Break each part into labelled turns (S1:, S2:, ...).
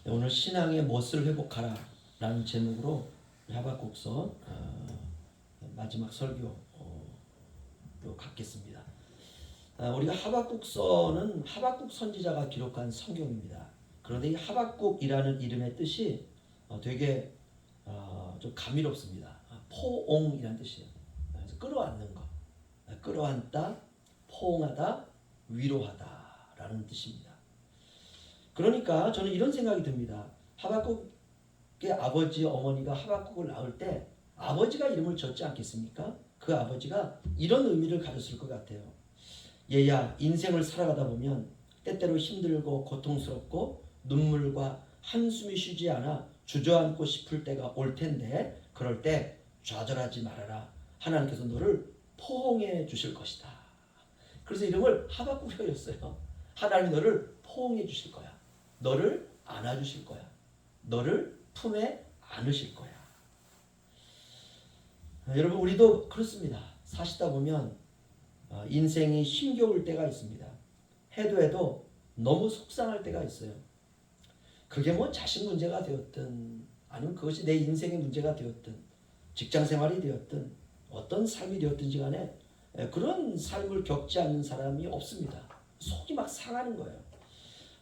S1: 오늘 신앙의 멋을 회복하라 라는 제목으로 하박국서 마지막 설교로 갖겠습니다. 우리가 하박국서는 하박국 선지자가 기록한 성경입니다. 그런데 이 하박국이라는 이름의 뜻이 되게 좀 감미롭습니다. 포옹이라는 뜻이에요. 그래서 끌어안는 것, 끌어안다, 포옹하다, 위로하다라는 뜻입니다. 그러니까 저는 이런 생각이 듭니다. 하박국의 아버지 어머니가 하박국을 낳을 때 아버지가 이름을 졌지 않겠습니까? 그 아버지가 이런 의미를 가졌을 것 같아요. 얘야, 인생을 살아가다 보면 때때로 힘들고 고통스럽고 눈물과 한숨이 쉬지 않아 주저앉고 싶을 때가 올 텐데 그럴 때 좌절하지 말아라. 하나님께서 너를 포옹해 주실 것이다. 그래서 이름을 하박국이라고 했어요. 하나님이 너를 포옹해 주실 거야. 너를 안아주실 거야. 너를 품에 안으실 거야. 여러분, 우리도 그렇습니다. 사시다 보면 인생이 힘겨울 때가 있습니다. 해도 너무 속상할 때가 있어요. 그게 뭐 자식 문제가 되었든 아니면 그것이 내 인생의 문제가 되었든 직장 생활이 되었든 어떤 삶이 되었든지 간에 그런 삶을 겪지 않는 사람이 없습니다. 속이 막 상하는 거예요.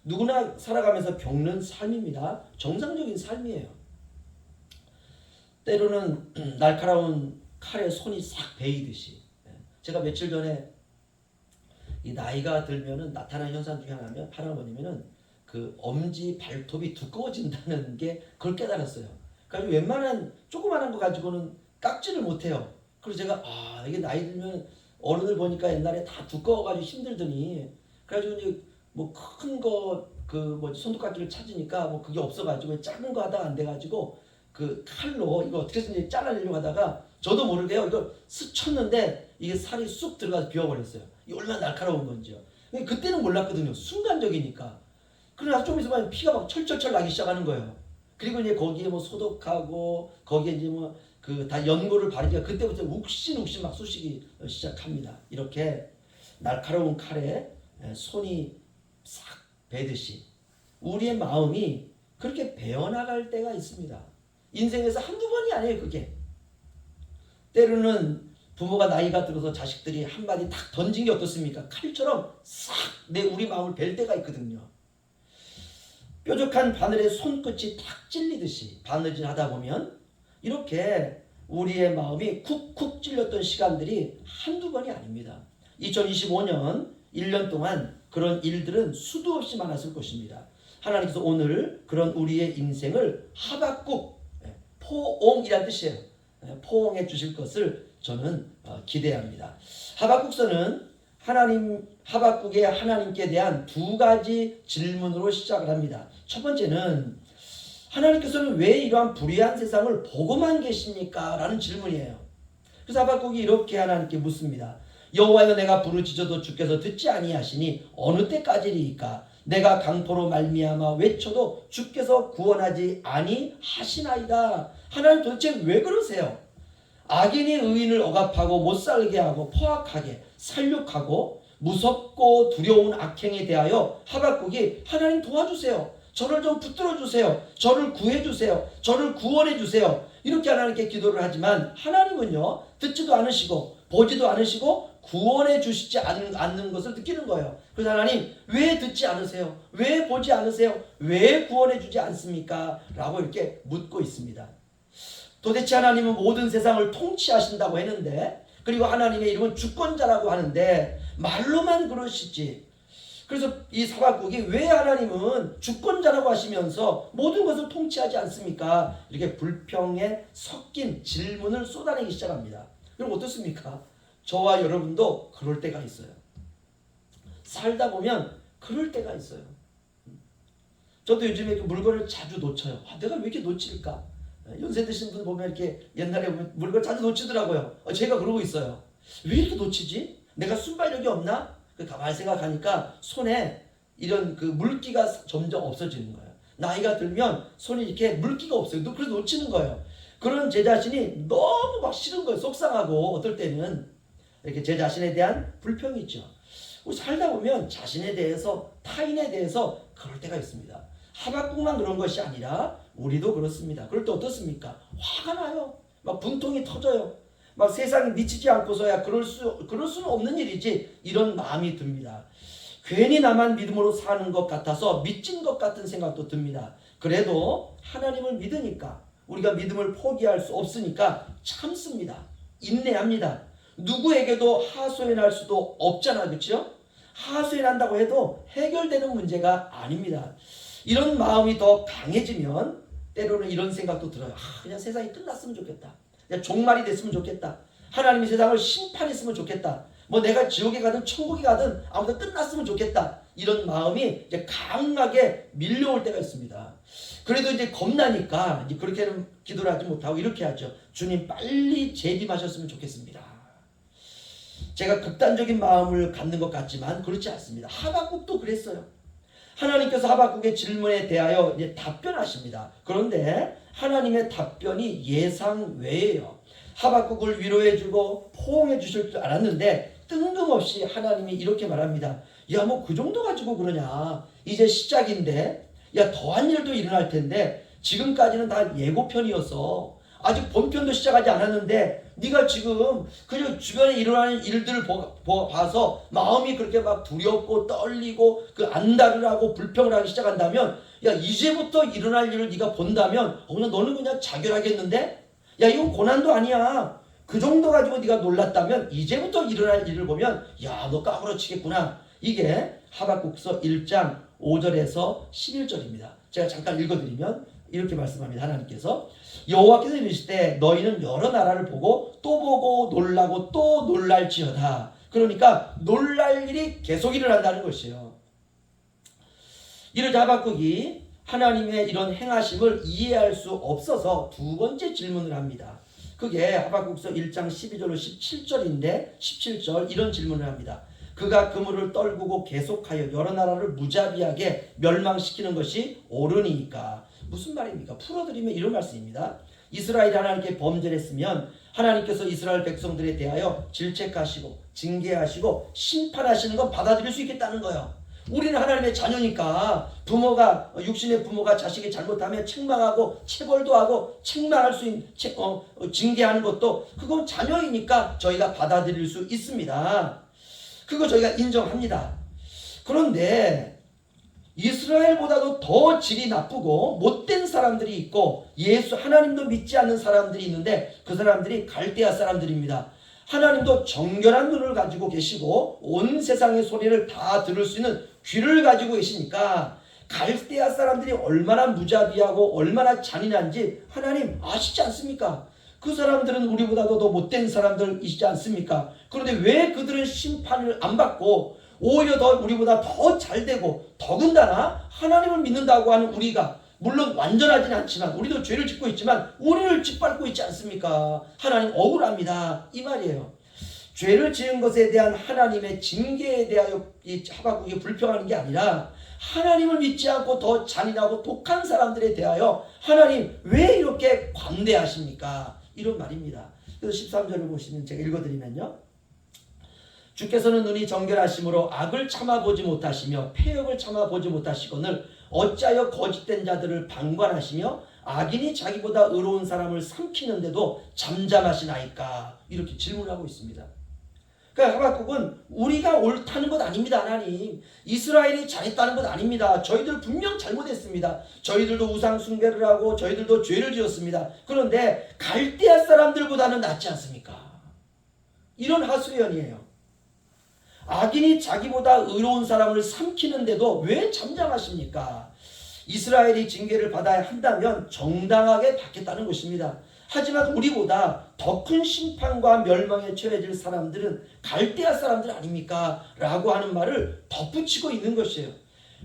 S1: 누구나 살아가면서 겪는 삶입니다. 정상적인 삶이에요. 때로는 날카로운 칼에 손이 싹 베이듯이. 제가 며칠 전에 이 나이가 들면은 나타나는 현상 중에 하나는 그 엄지 발톱이 두꺼워진다는 게 그걸 깨달았어요. 그러니까 웬만한 조그만한 거 가지고는 깎지를 못해요. 그래서 제가 이게 나이 들면 어른을 보니까 옛날에 다 두꺼워가지고 힘들더니 그래가지고 이제 뭐 큰 거 그 손톱깎이를 찾으니까 뭐 그게 없어가지고 작은 거 하다가 안 돼가지고 그 칼로 이거 어떻게 해서 잘라내려고 하다가 저도 모르게요 이걸 스쳤는데 이게 살이 쑥 들어가서 비워버렸어요. 이게 얼마나 날카로운 건지요. 그때는 몰랐거든요. 순간적이니까. 그러나 좀 있으면 피가 막 철철철 나기 시작하는 거예요. 그리고 이제 거기에 뭐 소독하고 거기에 이제 뭐 그 다 연고를 바르니까 그때부터 욱신욱신 막 쑤시기 시작합니다. 이렇게 날카로운 칼에 손이 싹 베듯이 우리의 마음이 그렇게 베어나갈 때가 있습니다. 인생에서 한두 번이 아니에요. 그게 때로는 부모가 나이가 들어서 자식들이 한마디 탁 던진 게 어떻습니까? 칼처럼 싹 우리 마음을 벨 때가 있거든요. 뾰족한 바늘에 손끝이 탁 찔리듯이 바느질 하다 보면 이렇게 우리의 마음이 쿡쿡 찔렸던 시간들이 한두 번이 아닙니다. 2025년 1년 동안 그런 일들은 수도 없이 많았을 것입니다. 하나님께서 오늘 그런 우리의 인생을 하박국, 포옹이라는 뜻이에요. 포옹해 주실 것을 저는 기대합니다. 하박국서는 하박국의 하나님께 대한 두 가지 질문으로 시작을 합니다. 첫 번째는 하나님께서는 왜 이러한 불의한 세상을 보고만 계십니까? 라는 질문이에요. 그래서 하박국이 이렇게 하나님께 묻습니다. 여호와여, 내가 부르짖어도 주께서 듣지 아니하시니 어느 때까지리이까? 내가 강포로 말미암아 외쳐도 주께서 구원하지 아니하시나이다. 하나님 도대체 왜 그러세요? 악인이 의인을 억압하고 못살게 하고 포악하게 살육하고 무섭고 두려운 악행에 대하여 하박국이 하나님 도와주세요. 저를 좀 붙들어 주세요. 저를 구해 주세요. 저를 구원해 주세요. 이렇게 하나님께 기도를 하지만 하나님은요, 듣지도 않으시고 보지도 않으시고 구원해 주시지 않는 것을 느끼는 거예요. 그래서 하나님, 왜 듣지 않으세요? 왜 보지 않으세요? 왜 구원해 주지 않습니까? 라고 이렇게 묻고 있습니다. 도대체 하나님은 모든 세상을 통치하신다고 했는데, 그리고 하나님의 이름은 주권자라고 하는데 말로만 그러시지. 그래서 이 하박국이 왜 하나님은 주권자라고 하시면서 모든 것을 통치하지 않습니까? 이렇게 불평에 섞인 질문을 쏟아내기 시작합니다. 그럼 어떻습니까? 저와 여러분도 그럴 때가 있어요. 살다 보면 그럴 때가 있어요. 저도 요즘에 물건을 자주 놓쳐요. 내가 왜 이렇게 놓칠까? 연세 드신 분 보면 이렇게 옛날에 물건을 자주 놓치더라고요. 제가 그러고 있어요. 왜 이렇게 놓치지? 내가 순발력이 없나? 가만히 생각하니까 손에 이런 그 물기가 점점 없어지는 거예요. 나이가 들면 손이 이렇게 물기가 없어요. 그래서 놓치는 거예요. 그런 제 자신이 너무 막 싫은 거예요. 속상하고 어떨 때는 이렇게 제 자신에 대한 불평이 있죠. 살다 보면 자신에 대해서 타인에 대해서 그럴 때가 있습니다. 하박국만 그런 것이 아니라 우리도 그렇습니다. 그럴 때 어떻습니까? 화가 나요. 막 분통이 터져요. 막 세상에 미치지 않고서야 그럴 수는 없는 일이지, 이런 마음이 듭니다. 괜히 나만 믿음으로 사는 것 같아서 미친 것 같은 생각도 듭니다. 그래도 하나님을 믿으니까, 우리가 믿음을 포기할 수 없으니까 참습니다. 인내합니다. 누구에게도 하소연할 수도 없잖아, 그렇죠? 하소연한다고 해도 해결되는 문제가 아닙니다. 이런 마음이 더 강해지면 때로는 이런 생각도 들어요. 그냥 세상이 끝났으면 좋겠다. 그냥 종말이 됐으면 좋겠다. 하나님이 세상을 심판했으면 좋겠다. 뭐 내가 지옥에 가든 천국에 가든 아무튼 끝났으면 좋겠다. 이런 마음이 이제 강하게 밀려올 때가 있습니다. 그래도 이제 겁나니까 이제 그렇게는 기도를 하지 못하고 이렇게 하죠. 주님 빨리 재림하셨으면 좋겠습니다. 제가 극단적인 마음을 갖는 것 같지만 그렇지 않습니다. 하박국도 그랬어요. 하나님께서 하박국의 질문에 대하여 이제 답변하십니다. 그런데 하나님의 답변이 예상 외예요. 하박국을 위로해주고 포옹해 주실 줄 알았는데 뜬금없이 하나님이 이렇게 말합니다. 야, 뭐 그 정도 가지고 그러냐. 이제 시작인데, 야, 더한 일도 일어날 텐데 지금까지는 다 예고편이었어. 아직 본편도 시작하지 않았는데 네가 지금 그냥 주변에 일어나는 일들을 봐서 마음이 그렇게 막 두렵고 떨리고 그 안달을 하고 불평을 하기 시작한다면, 야, 이제부터 일어날 일을 네가 본다면 그냥 너는 그냥 자결하겠는데? 야, 이건 고난도 아니야. 그 정도 가지고 네가 놀랐다면 이제부터 일어날 일을 보면 야, 너 까무러치겠구나. 이게 하박국서 1장 5절에서 11절입니다. 제가 잠깐 읽어드리면 이렇게 말씀합니다. 하나님께서 여호와께서 이르실 때 너희는 여러 나라를 보고 또 보고 놀라고 또 놀랄지어다. 그러니까 놀랄 일이 계속 일어난다는 것이에요. 이러자 하박국이 하나님의 이런 행하심을 이해할 수 없어서 두 번째 질문을 합니다. 그게 하박국서 1장 12절로 17절인데 17절 이런 질문을 합니다. 그가 그물을 떨구고 계속하여 여러 나라를 무자비하게 멸망시키는 것이 옳으니까. 무슨 말입니까? 풀어드리면 이런 말씀입니다. 이스라엘이 하나님께 범죄를 했으면 하나님께서 이스라엘 백성들에 대하여 질책하시고 징계하시고 심판하시는 건 받아들일 수 있겠다는 거예요. 우리는 하나님의 자녀니까 육신의 부모가 자식이 잘못하면 책망하고 체벌도 하고 책망할 수 있는 징계하는 것도 그건 자녀이니까 저희가 받아들일 수 있습니다. 그거 저희가 인정합니다. 그런데 이스라엘보다도 더 질이 나쁘고 못된 사람들이 있고 하나님도 믿지 않는 사람들이 있는데 그 사람들이 갈대아 사람들입니다. 하나님도 정결한 눈을 가지고 계시고 온 세상의 소리를 다 들을 수 있는 귀를 가지고 계시니까 갈대아 사람들이 얼마나 무자비하고 얼마나 잔인한지 하나님 아시지 않습니까? 그 사람들은 우리보다도 더 못된 사람들이시지 않습니까? 그런데 왜 그들은 심판을 안 받고 오히려 더 우리보다 더 잘되고 더군다나 하나님을 믿는다고 하는 우리가, 물론 완전하진 않지만 우리도 죄를 짓고 있지만 우리를 짓밟고 있지 않습니까? 하나님 억울합니다. 이 말이에요. 죄를 지은 것에 대한 하나님의 징계에 대하여 이 하박국이 불평하는 게 아니라 하나님을 믿지 않고 더 잔인하고 독한 사람들에 대하여 하나님 왜 이렇게 관대하십니까? 이런 말입니다. 그래서 13절을 보시면 제가 읽어드리면요. 주께서는 눈이 정결하심으로 악을 참아보지 못하시며 패역을 참아보지 못하시거늘 어찌하여 거짓된 자들을 방관하시며 악인이 자기보다 의로운 사람을 삼키는데도 잠잠하시나이까? 이렇게 질문하고 있습니다. 그러니까 하박국은 우리가 옳다는 것 아닙니다. 하나님, 이스라엘이 잘했다는 것 아닙니다. 저희들 분명 잘못했습니다. 저희들도 우상 숭배를 하고 저희들도 죄를 지었습니다. 그런데 갈대아 사람들보다는 낫지 않습니까? 이런 하소연이에요. 악인이 자기보다 의로운 사람을 삼키는데도 왜 잠잠하십니까? 이스라엘이 징계를 받아야 한다면 정당하게 받겠다는 것입니다. 하지만 우리보다 더 큰 심판과 멸망에 처해질 사람들은 갈대아 사람들 아닙니까? 라고 하는 말을 덧붙이고 있는 것이에요.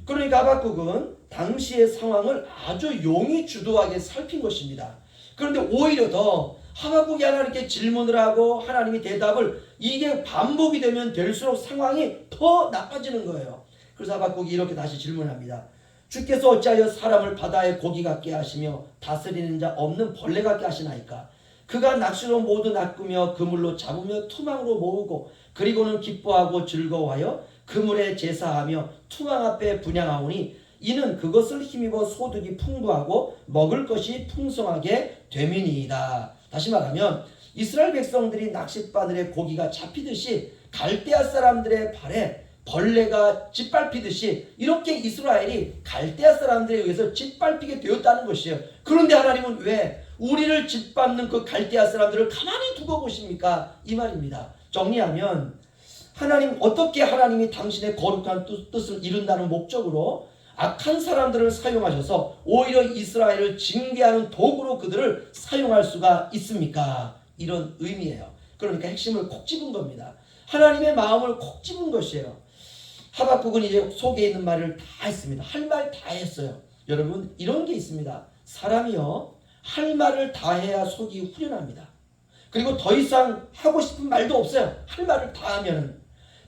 S1: 그러니까 하박국은 당시의 상황을 아주 용이 주도하게 살핀 것입니다. 그런데 오히려 더 하박국이 하나님께 질문을 하고 하나님이 대답을, 이게 반복이 되면 될수록 상황이 더 나빠지는 거예요. 그래서 하박국이 이렇게 다시 질문합니다. 주께서 어찌하여 사람을 바다의 고기 같게 하시며 다스리는 자 없는 벌레 같게 하시나이까? 그가 낚시로 모두 낚으며 그물로 잡으며 투망으로 모으고 그리고는 기뻐하고 즐거워하여 그물에 제사하며 투망 앞에 분향하오니 이는 그것을 힘입어 소득이 풍부하고 먹을 것이 풍성하게 됨이니이다. 다시 말하면 이스라엘 백성들이 낚싯바늘에 고기가 잡히듯이 갈대아 사람들의 발에 벌레가 짓밟히듯이 이렇게 이스라엘이 갈대아 사람들에 의해서 짓밟히게 되었다는 것이에요. 그런데 하나님은 왜 우리를 짓밟는 그 갈대아 사람들을 가만히 두고 보십니까? 이 말입니다. 정리하면 어떻게 하나님이 당신의 거룩한 뜻을 이룬다는 목적으로 악한 사람들을 사용하셔서 오히려 이스라엘을 징계하는 도구로 그들을 사용할 수가 있습니까? 이런 의미예요. 그러니까 핵심을 콕 집은 겁니다. 하나님의 마음을 콕 집은 것이에요. 하박국은 이제 속에 있는 말을 다 했습니다. 할 말 다 했어요. 여러분, 이런 게 있습니다. 사람이요, 할 말을 다 해야 속이 후련합니다. 그리고 더 이상 하고 싶은 말도 없어요. 할 말을 다 하면은.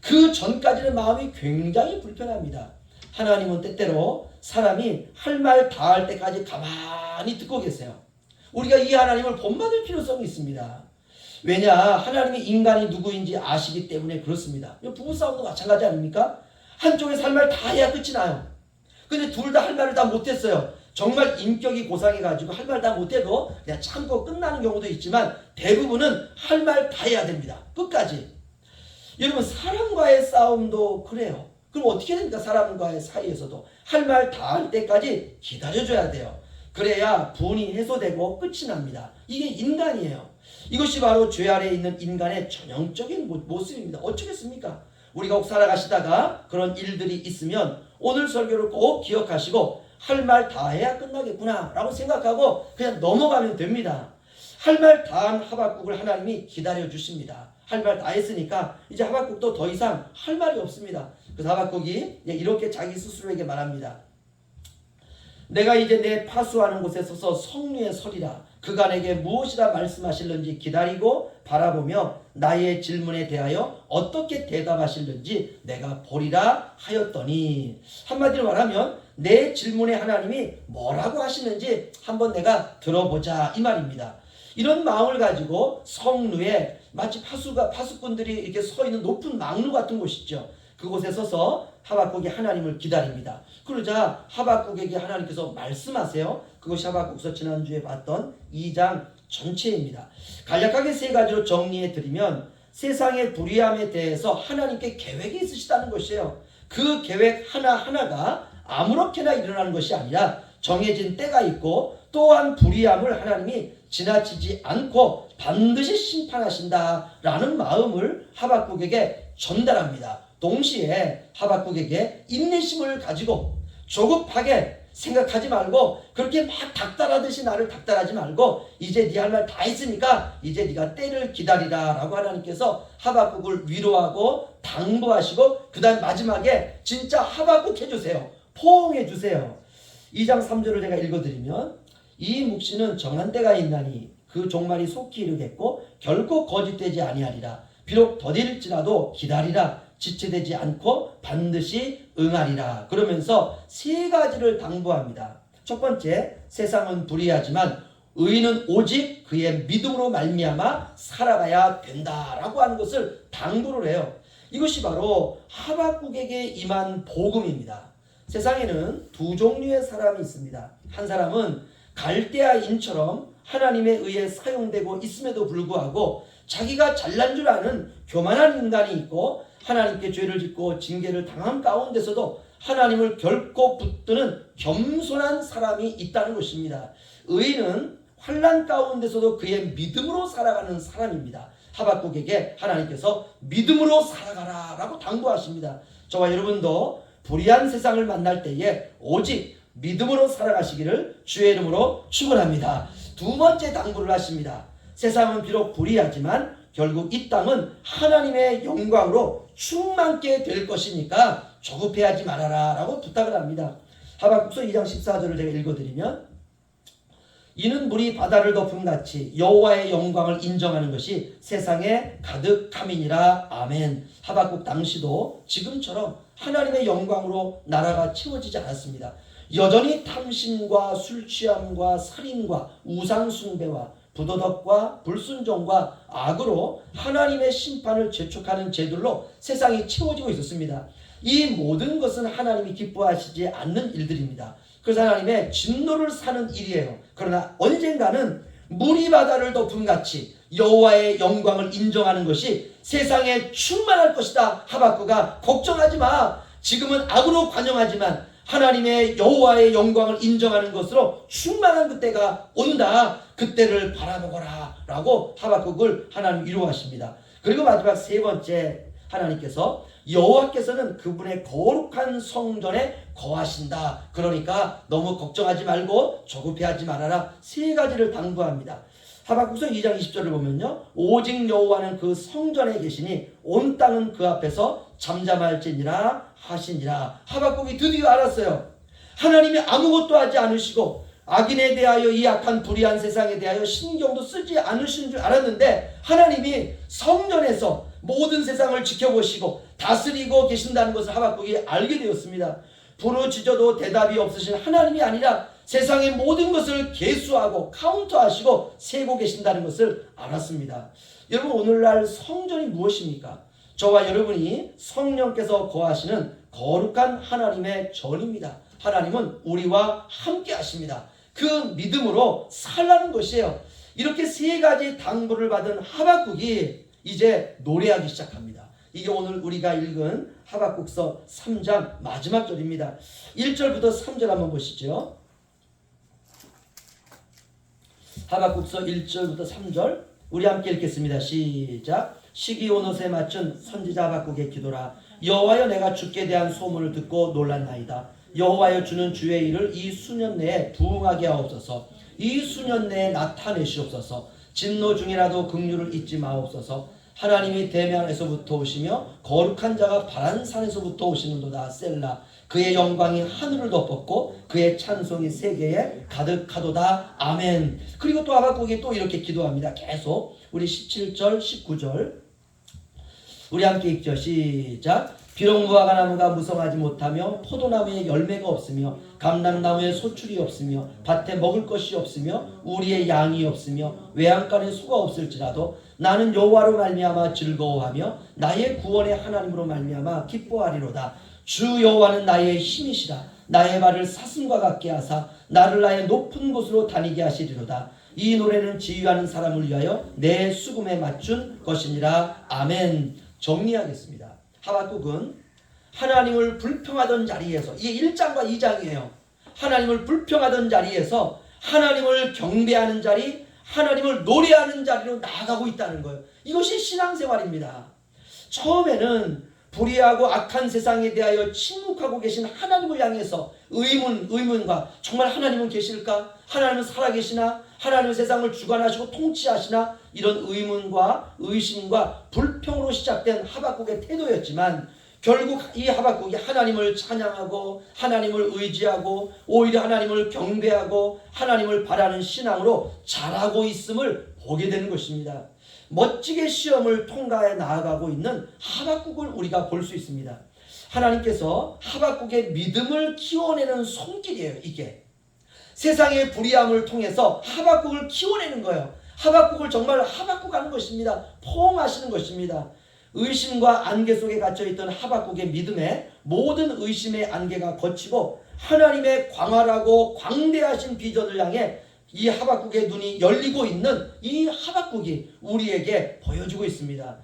S1: 그 전까지는 마음이 굉장히 불편합니다. 하나님은 때때로 사람이 할 말 다 할 때까지 가만히 듣고 계세요. 우리가 이 하나님을 본받을 필요성이 있습니다. 왜냐? 하나님이 인간이 누구인지 아시기 때문에 그렇습니다. 부부싸움도 마찬가지 아닙니까? 한쪽에서 할 말 다 해야 끝이 나요. 근데 둘 다 할 말을 다 못했어요. 정말 인격이 고상해가지고 할 말 다 못해도 그냥 참고 끝나는 경우도 있지만 대부분은 할 말 다 해야 됩니다. 끝까지. 여러분, 사람과의 싸움도 그래요. 그럼 어떻게 됩니까? 사람과의 사이에서도 할 말 다 할 때까지 기다려줘야 돼요. 그래야 분이 해소되고 끝이 납니다. 이게 인간이에요. 이것이 바로 죄 아래에 있는 인간의 전형적인 모습입니다. 어쩌겠습니까? 우리가 혹 살아가시다가 그런 일들이 있으면 오늘 설교를 꼭 기억하시고 할 말 다 해야 끝나겠구나 라고 생각하고 그냥 넘어가면 됩니다. 할 말 다 한 하박국을 하나님이 기다려 주십니다. 할 말 다 했으니까 이제 하박국도 더 이상 할 말이 없습니다. 그래서 하박국이 이렇게 자기 스스로에게 말합니다. 내가 이제 내 파수하는 곳에 서서 성류에 서리라. 그가 내게 무엇이라 말씀하실는지 기다리고 바라보며 나의 질문에 대하여 어떻게 대답하실는지 내가 보리라 하였더니, 한마디로 말하면 내 질문에 하나님이 뭐라고 하시는지 한번 내가 들어보자 이 말입니다. 이런 마음을 가지고 성루에 마치 파수꾼들이 이렇게 서 있는 높은 망루 같은 곳이죠. 그곳에 서서 하박국이 하나님을 기다립니다. 그러자 하박국에게 하나님께서 말씀하세요. 그것이 하박국서 지난주에 봤던 2장 전체입니다. 간략하게 세 가지로 정리해 드리면 세상의 불의함에 대해서 하나님께 계획이 있으시다는 것이에요. 그 계획 하나하나가 아무렇게나 일어나는 것이 아니라 정해진 때가 있고 또한 불의함을 하나님이 지나치지 않고 반드시 심판하신다라는 마음을 하박국에게 전달합니다. 동시에 하박국에게 인내심을 가지고 조급하게 생각하지 말고 그렇게 막 닥달하듯이 나를 닥달하지 말고 이제 네 할 말 다 했으니까 이제 네가 때를 기다리라 라고 하나님께서 하박국을 위로하고 당부하시고 그 다음 마지막에 진짜 하박국 해주세요. 포옹해주세요. 2장 3절을 제가 읽어드리면 이 묵시는 정한 때가 있나니 그 종말이 속히 이르겠고 결코 거짓되지 아니하리라. 비록 더딜지라도 기다리라. 지체되지 않고 반드시 응하리라. 그러면서 세 가지를 당부합니다. 첫 번째, 세상은 불의하지만 의인은 오직 그의 믿음으로 말미암아 살아가야 된다라고 하는 것을 당부를 해요. 이것이 바로 하박국에게 임한 복음입니다. 세상에는 두 종류의 사람이 있습니다. 한 사람은 갈대아인처럼 하나님에 의해 사용되고 있음에도 불구하고 자기가 잘난 줄 아는 교만한 인간이 있고 하나님께 죄를 짓고 징계를 당한 가운데서도 하나님을 결코 붙드는 겸손한 사람이 있다는 것입니다. 의인은 환난 가운데서도 그의 믿음으로 살아가는 사람입니다. 하박국에게 하나님께서 믿음으로 살아가라 라고 당부하십니다. 저와 여러분도 불의한 세상을 만날 때에 오직 믿음으로 살아가시기를 주의 이름으로 축원합니다. 두 번째 당부를 하십니다. 세상은 비록 불의하지만 결국 이 땅은 하나님의 영광으로 충만케 될 것이니까 조급해하지 말아라 라고 부탁을 합니다. 하박국서 2장 14절을 제가 읽어드리면 이는 물이 바다를 덮음같이 여호와의 영광을 인정하는 것이 세상에 가득함이니라. 아멘. 하박국 당시도 지금처럼 하나님의 영광으로 나라가 채워지지 않았습니다. 여전히 탐심과 술취함과 살인과 우상숭배와 부도덕과 불순종과 악으로 하나님의 심판을 재촉하는 죄들로 세상이 채워지고 있었습니다. 이 모든 것은 하나님이 기뻐하시지 않는 일들입니다. 그래서 하나님의 진노를 사는 일이에요. 그러나 언젠가는 물이 바다를 덮은 같이 여호와의 영광을 인정하는 것이 세상에 충만할 것이다. 하박구가 걱정하지 마. 지금은 악으로 관영하지만 하나님의 여호와의 영광을 인정하는 것으로 충만한 그때가 온다. 그때를 바라보거라 라고 하박국을 하나님 위로하십니다. 그리고 마지막 세 번째, 하나님께서 여호와께서는 그분의 거룩한 성전에 거하신다. 그러니까 너무 걱정하지 말고 조급해하지 말아라. 세 가지를 당부합니다. 하박국서 2장 20절을 보면요, 오직 여호와는 그 성전에 계시니 온 땅은 그 앞에서 잠잠할지니라 하시니라. 하박국이 드디어 알았어요. 하나님이 아무것도 하지 않으시고 악인에 대하여, 이 악한 불의한 세상에 대하여 신경도 쓰지 않으신 줄 알았는데 하나님이 성전에서 모든 세상을 지켜보시고 다스리고 계신다는 것을 하박국이 알게 되었습니다. 부르짖어도 대답이 없으신 하나님이 아니라 세상의 모든 것을 계수하고 카운터하시고 세고 계신다는 것을 알았습니다. 여러분, 오늘날 성전이 무엇입니까? 저와 여러분이 성령께서 거하시는 거룩한 하나님의 전입니다. 하나님은 우리와 함께 하십니다. 그 믿음으로 살라는 것이에요. 이렇게 세 가지 당부를 받은 하박국이 이제 노래하기 시작합니다. 이게 오늘 우리가 읽은 하박국서 3장 마지막 절입니다. 1절부터 3절 한번 보시죠. 하박국서 1절부터 3절 우리 함께 읽겠습니다. 시작. 시기 온 옷에 맞춘 선지자 하박국의 기도라. 여호와여, 내가 주께 대한 소문을 듣고 놀랐나이다. 여호와여, 주는 주의 일을 이 수년 내에 부응하게 하옵소서. 이 수년 내에 나타내시옵소서. 진노 중이라도 긍휼을 잊지 마옵소서. 하나님이 대면에서부터 오시며 거룩한 자가 바란 산에서부터 오시는도다. 셀라. 그의 영광이 하늘을 덮었고 그의 찬송이 세계에 가득하도다. 아멘. 그리고 또 하박국이 또 이렇게 기도합니다. 계속 우리 17절 19절 우리 함께 읽죠. 시작. 비록 무화과 나무가 무성하지 못하며 포도나무에 열매가 없으며 감람나무에 소출이 없으며 밭에 먹을 것이 없으며 우리의 양이 없으며 외양간에 소가 없을지라도 나는 여호와로 말미암아 즐거워하며 나의 구원의 하나님으로 말미암아 기뻐하리로다. 주 여호와는 나의 힘이시라. 나의 발을 사슴과 같게 하사 나를 나의 높은 곳으로 다니게 하시리로다. 이 노래는 지휘하는 사람을 위하여 내 수금에 맞춘 것이니라. 아멘. 정리하겠습니다. 하박국은 하나님을 불평하던 자리에서, 이게 1장과 2장이에요. 하나님을 불평하던 자리에서 하나님을 경배하는 자리, 하나님을 노래하는 자리로 나아가고 있다는 거예요. 이것이 신앙생활입니다. 처음에는 불의하고 악한 세상에 대하여 침묵하고 계신 하나님을 향해서 의문과 정말 하나님은 계실까? 하나님은 살아계시나? 하나님은 세상을 주관하시고 통치하시나? 이런 의문과 의심과 불평으로 시작된 하박국의 태도였지만 결국 이 하박국이 하나님을 찬양하고 하나님을 의지하고 오히려 하나님을 경배하고 하나님을 바라는 신앙으로 자라고 있음을 보게 되는 것입니다. 멋지게 시험을 통과해 나아가고 있는 하박국을 우리가 볼 수 있습니다. 하나님께서 하박국의 믿음을 키워내는 손길이에요. 이게 세상의 불의함을 통해서 하박국을 키워내는 거예요. 하박국을 정말 하박국 하는 것입니다. 포옹하시는 것입니다. 의심과 안개 속에 갇혀있던 하박국의 믿음에 모든 의심의 안개가 걷히고 하나님의 광활하고 광대하신 비전을 향해 이 하박국의 눈이 열리고 있는 이 하박국이 우리에게 보여주고 있습니다.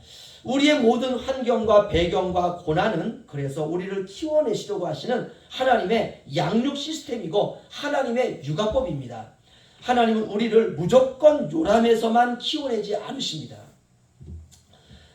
S1: 우리의 모든 환경과 배경과 고난은 그래서 우리를 키워내시려고 하시는 하나님의 양육 시스템이고 하나님의 육아법입니다. 하나님은 우리를 무조건 요람에서만 키워내지 않으십니다.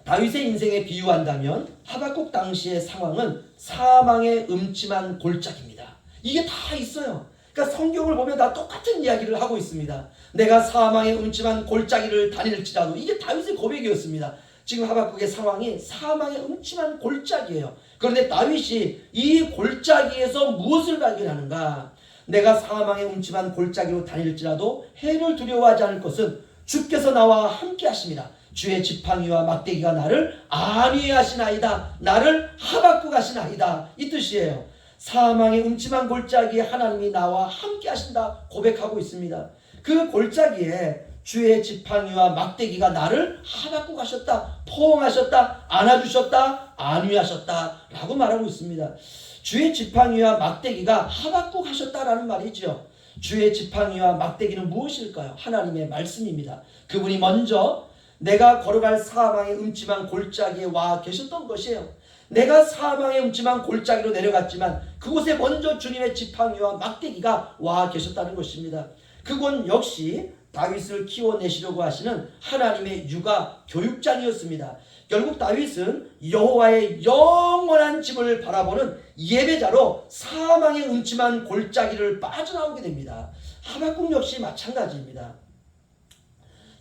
S1: 다윗의 인생에 비유한다면 하박국 당시의 상황은 사망의 음침한 골짜기입니다. 이게 다 있어요. 그러니까 성경을 보면 다 똑같은 이야기를 하고 있습니다. 내가 사망의 음침한 골짜기를 다닐지라도, 이게 다윗의 고백이었습니다. 지금 하박국의 상황이 사망의 음침한 골짜기예요. 그런데 다윗이 이 골짜기에서 무엇을 발견하는가? 내가 사망의 음침한 골짜기로 다닐지라도 해를 두려워하지 않을 것은 주께서 나와 함께 하십니다. 주의 지팡이와 막대기가 나를 안위하시나이다. 나를 하박국 하시나이다. 이 뜻이에요. 사망의 음침한 골짜기에 하나님이 나와 함께 하신다 고백하고 있습니다. 그 골짜기에 주의 지팡이와 막대기가 나를 하박국 하셨다, 포옹하셨다, 안아주셨다, 안위하셨다 라고 말하고 있습니다. 주의 지팡이와 막대기가 하박국 하셨다라는 말이죠. 주의 지팡이와 막대기는 무엇일까요? 하나님의 말씀입니다. 그분이 먼저 내가 걸어갈 사망의 음침한 골짜기에 와 계셨던 것이에요. 내가 사망의 음침한 골짜기로 내려갔지만 그곳에 먼저 주님의 지팡이와 막대기가 와 계셨다는 것입니다. 그건 역시 다윗을 키워내시려고 하시는 하나님의 육아 교육장이었습니다. 결국 다윗은 여호와의 영원한 집을 바라보는 예배자로 사망의 음침한 골짜기를 빠져나오게 됩니다. 하박국 역시 마찬가지입니다.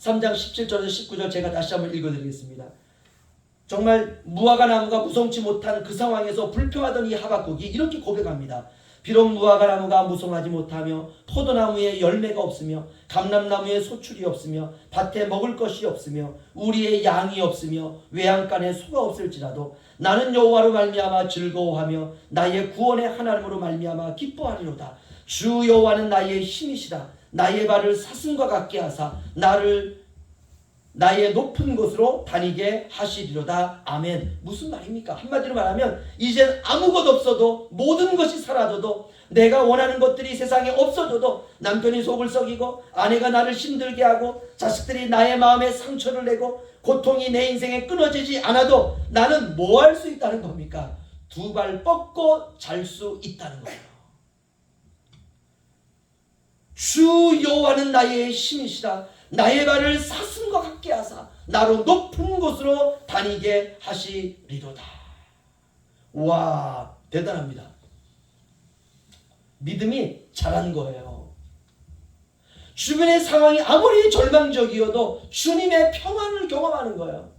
S1: 3장 17절에서 19절 제가 다시 한번 읽어드리겠습니다. 정말 무화과 나무가 무성치 못한 그 상황에서 불평하던 이 하박국이 이렇게 고백합니다. 비록 무화과 나무가 무성하지 못하며 포도나무에 열매가 없으며 감람나무에 소출이 없으며 밭에 먹을 것이 없으며 우리의 양이 없으며 외양간에 소가 없을지라도 나는 여호와로 말미암아 즐거워하며 나의 구원의 하나님으로 말미암아 기뻐하리로다. 주 여호와는 나의 힘이시라. 나의 발을 사슴과 같게 하사 나를 나의 높은 곳으로 다니게 하시리로다. 아멘. 무슨 말입니까? 한마디로 말하면 이젠 아무것도 없어도 모든 것이 사라져도 내가 원하는 것들이 세상에 없어져도 남편이 속을 썩이고 아내가 나를 힘들게 하고 자식들이 나의 마음에 상처를 내고 고통이 내 인생에 끊어지지 않아도 나는 뭐 할 수 있다는 겁니까? 두 발 뻗고 잘 수 있다는 거예요. 주 여호와는 나의 힘이시라. 나의 발을 사슴과 같게 하사 나로 높은 곳으로 다니게 하시리로다. 와, 대단합니다. 믿음이 자란 거예요. 주변의 상황이 아무리 절망적이어도 주님의 평안을 경험하는 거예요.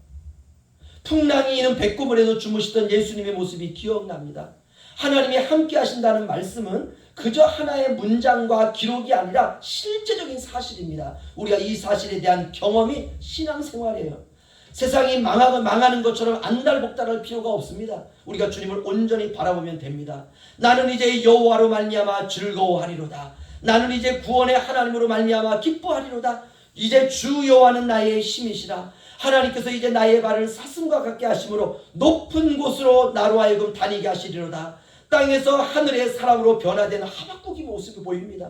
S1: 풍랑이 이는 배꼽을에서 주무시던 예수님의 모습이 기억납니다. 하나님이 함께 하신다는 말씀은 그저 하나의 문장과 기록이 아니라 실제적인 사실입니다. 우리가 이 사실에 대한 경험이 신앙생활이에요. 세상이 망하는 것처럼 안달복달할 필요가 없습니다. 우리가 주님을 온전히 바라보면 됩니다. 나는 이제 여호와로 말미암아 즐거워하리로다. 나는 이제 구원의 하나님으로 말미암아 기뻐하리로다. 이제 주 여호와는 나의 힘이시라. 하나님께서 이제 나의 발을 사슴과 같게 하심으로 높은 곳으로 나로 하여금 다니게 하시리로다. 땅에서 하늘의 사람으로 변화된 하박국의 모습이 보입니다.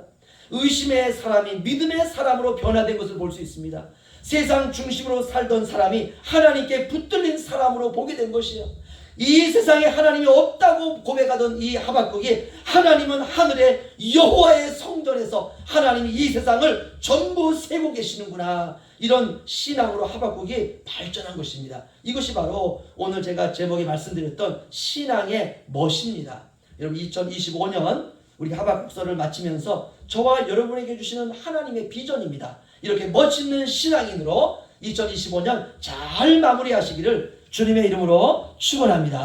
S1: 의심의 사람이 믿음의 사람으로 변화된 것을 볼 수 있습니다. 세상 중심으로 살던 사람이 하나님께 붙들린 사람으로 보게 된 것이에요. 이 세상에 하나님이 없다고 고백하던 이 하박국이 하나님은 하늘의 여호와의 성전에서 하나님이 이 세상을 전부 세고 계시는구나, 이런 신앙으로 하박국이 발전한 것입니다. 이것이 바로 오늘 제가 제목에 말씀드렸던 신앙의 멋입니다. 여러분, 2025년 우리 하박국서를 마치면서 저와 여러분에게 주시는 하나님의 비전입니다. 이렇게 멋있는 신앙인으로 2025년 잘 마무리하시기를 주님의 이름으로 축원합니다.